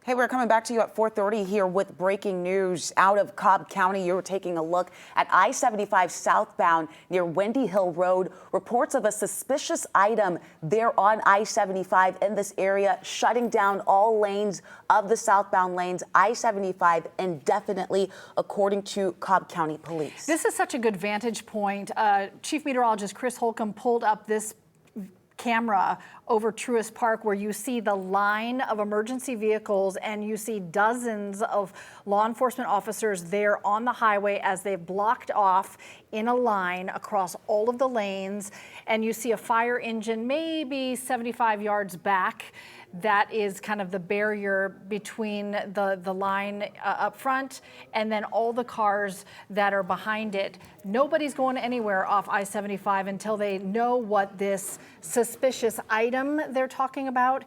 Hey, we're coming back to you at 4:30 here with breaking news out of Cobb County. You're taking a look at I-75 southbound near Windy Hill Road. Reports of a suspicious item there on I-75 in this area, shutting down all lanes of the southbound lanes, I-75 indefinitely, according to Cobb County Police. This is such a good vantage point. Chief Meteorologist Chris Holcomb pulled up this camera over Truist Park where you see the line of emergency vehicles and you see dozens of law enforcement officers there on the highway as they've blocked off in a line across all of the lanes, and you see a fire engine maybe 75 yards back. That is kind of the barrier between the line up front and then all the cars that are behind it. Nobody's going anywhere off I-75 until they know what this suspicious item they're talking about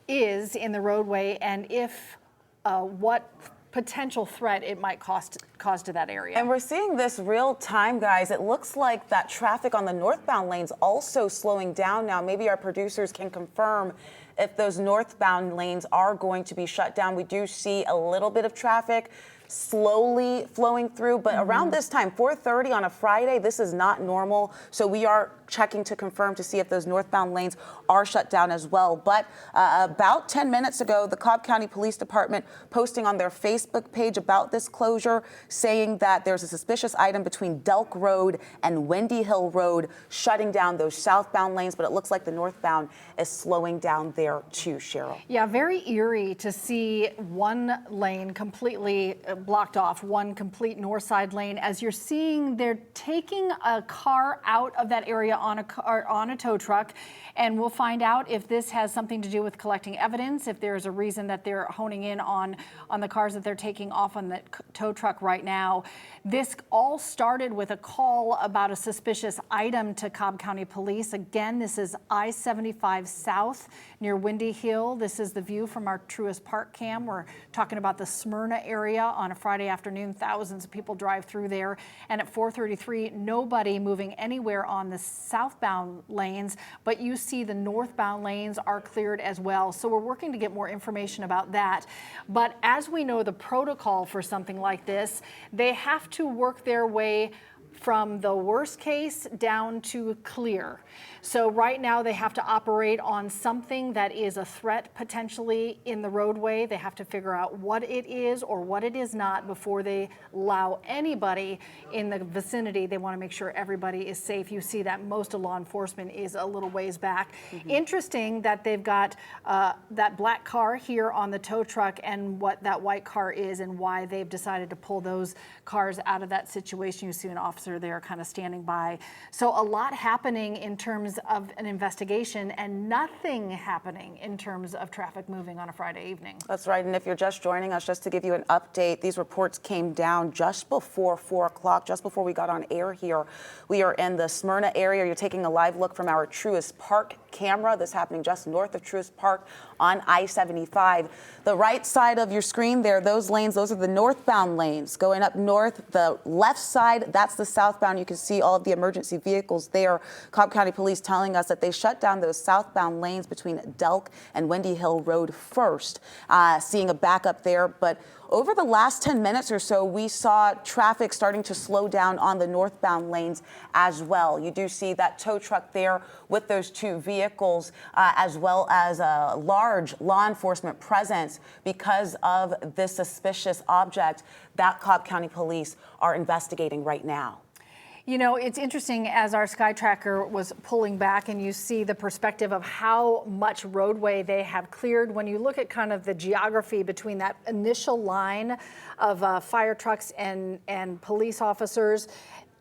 is in the roadway, and if what potential threat it might cause to that area. And we're seeing this real time, guys. It looks like that traffic on the northbound lanes also slowing down now. Maybe our producers can confirm if those northbound lanes are going to be shut down. We do see a little bit of traffic slowly flowing through, but around this time, 4:30 on a Friday, this is not normal. So we are checking to confirm to see if those northbound lanes are shut down as well. But about 10 minutes ago, the Cobb County Police Department posting on their Facebook page about this closure, saying that there's a suspicious item between Delk Road and Windy Hill Road, shutting down those southbound lanes, but it looks like the northbound is slowing down there too, Cheryl. Yeah, very eerie to see one lane completely blocked off, one complete north side lane. As you're seeing, they're taking a car out of that area on a tow truck, and we'll find out if this has something to do with collecting evidence, if there's a reason that they're honing in on the cars that they're taking off on the tow truck right now. This all started with a call about a suspicious item to Cobb County Police. Again, this is I-75 South near Windy Hill. This is the view from our Truist Park cam. We're talking about the Smyrna area on a Friday afternoon. Thousands of people drive through there. And at 4:33, nobody moving anywhere on the southbound lanes, but you see the northbound lanes are cleared as well. So we're working to get more information about that. But as we know, the protocol for something like this, they have to work their way from the worst case down to clear. So right now they have to operate on something that is a threat potentially in the roadway. They have to figure out what it is or what it is not before they allow anybody in the vicinity. They want to make sure everybody is safe. You see that most of law enforcement is a little ways back. Interesting that they've got that black car here on the tow truck and what that white car is and why they've decided to pull those cars out of that situation. You see an officer there kind of standing by. So a lot happening in terms of an investigation and nothing happening in terms of traffic moving on a Friday evening. That's right. And if you're just joining us, just to give you an update, these reports came down just before 4 o'clock, just before we got on air here. We are in the Smyrna area. You're taking a live look from our Truist Park camera. This happening just north of Truist Park on I-75. The right side of your screen there, those lanes, those are the northbound lanes going up north. The left side, that's the southbound. You can see all of the emergency vehicles there. Cobb County Police telling us that they shut down those southbound lanes between Delk and Windy Hill Road first, seeing a backup there. But over the last 10 minutes or so, we saw traffic starting to slow down on the northbound lanes as well. You do see that tow truck there with those two vehicles, as well as a large law enforcement presence because of this suspicious object that Cobb County Police are investigating right now. You know, it's interesting as our Sky Tracker was pulling back and you see the perspective of how much roadway they have cleared. When you look at kind of the geography between that initial line of fire trucks and police officers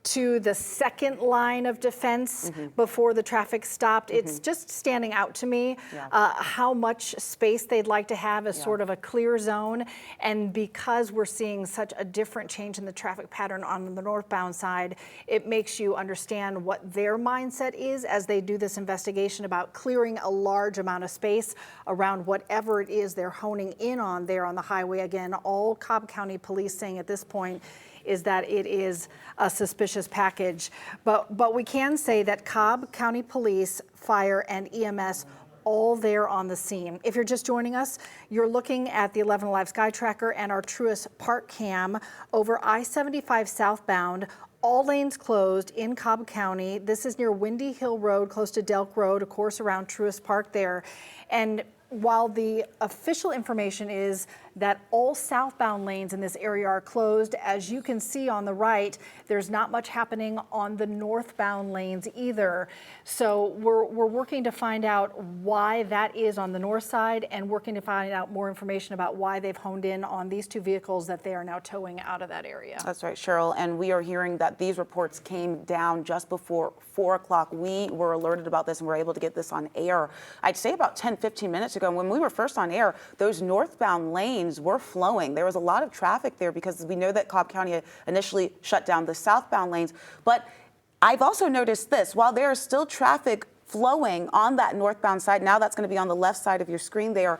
to the second line of defense before the traffic stopped. It's just standing out to me how much space they'd like to have as sort of a clear zone. And because we're seeing such a different change in the traffic pattern on the northbound side, it makes you understand what their mindset is as they do this investigation about clearing a large amount of space around whatever it is they're honing in on there on the highway. Again, all Cobb County Police saying at this point is that it is a suspicious package. But we can say that Cobb County Police, Fire, and EMS all there on the scene. If you're just joining us, you're looking at the 11 Alive Sky Tracker and our Truist Park Cam over I-75 southbound. All lanes closed in Cobb County. This is near Windy Hill Road, close to Delk Road, of course, around Truist Park there. And while the official information is that all southbound lanes in this area are closed, as you can see on the right, there's not much happening on the northbound lanes either. So we're working to find out why that is on the north side and working to find out more information about why they've honed in on these two vehicles that they are now towing out of that area. That's right, Cheryl. And we are hearing that these reports came down just before 4 o'clock. We were alerted about this and were able to get this on air, I'd say about 10, 15 minutes ago. When we were first on air, those northbound lanes were flowing. There was a lot of traffic there because we know that Cobb County initially shut down the southbound lanes. But I've also noticed this, while there is still traffic flowing on that northbound side, now that's going to be on the left side of your screen there,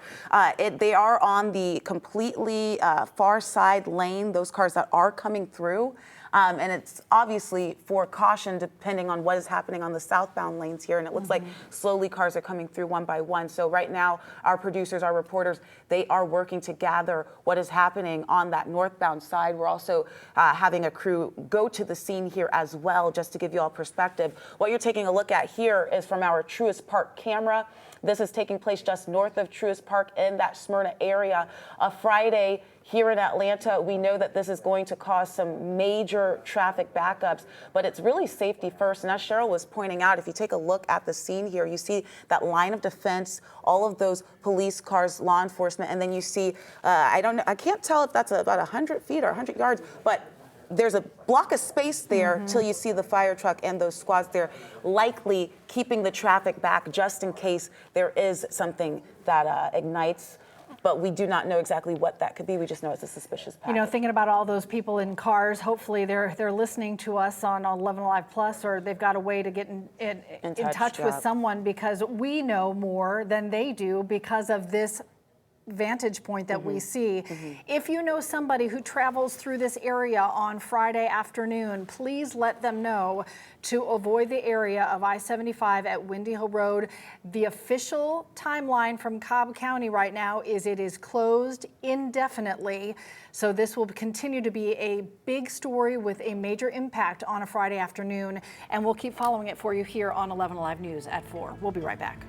they are on the completely far side lane, those cars that are coming through. And it's obviously for caution depending on what is happening on the southbound lanes here. And it looks like slowly cars are coming through one by one. So right now, our producers, our reporters, they are working to gather what is happening on that northbound side. We're also having a crew go to the scene here as well, just to give you all perspective. What you're taking a look at here is from our Truist Park camera. This is taking place just north of Truist Park in that Smyrna area. A Friday here in Atlanta, we know that this is going to cause some major traffic backups, but it's really safety first. And as Cheryl was pointing out, if you take a look at the scene here, you see that line of defense, all of those police cars, law enforcement, and then you see, I can't tell if that's about 100 feet or 100 yards, but there's a block of space there till you see the fire truck and those squads there, likely keeping the traffic back just in case there is something that ignites. But we do not know exactly what that could be. We just know it's a suspicious package. You know, thinking about all those people in cars, hopefully they're listening to us on 11 Alive Plus, or they've got a way to get in touch with someone, because we know more than they do because of this vantage point that we see. If you know somebody who travels through this area on Friday afternoon, please let them know to avoid the area of I-75 at Windy Hill Road. The official timeline from Cobb County right now is it is closed indefinitely. So this will continue to be a big story with a major impact on a Friday afternoon, and we'll keep following it for you here on 11 Alive News at 4. We'll be right back.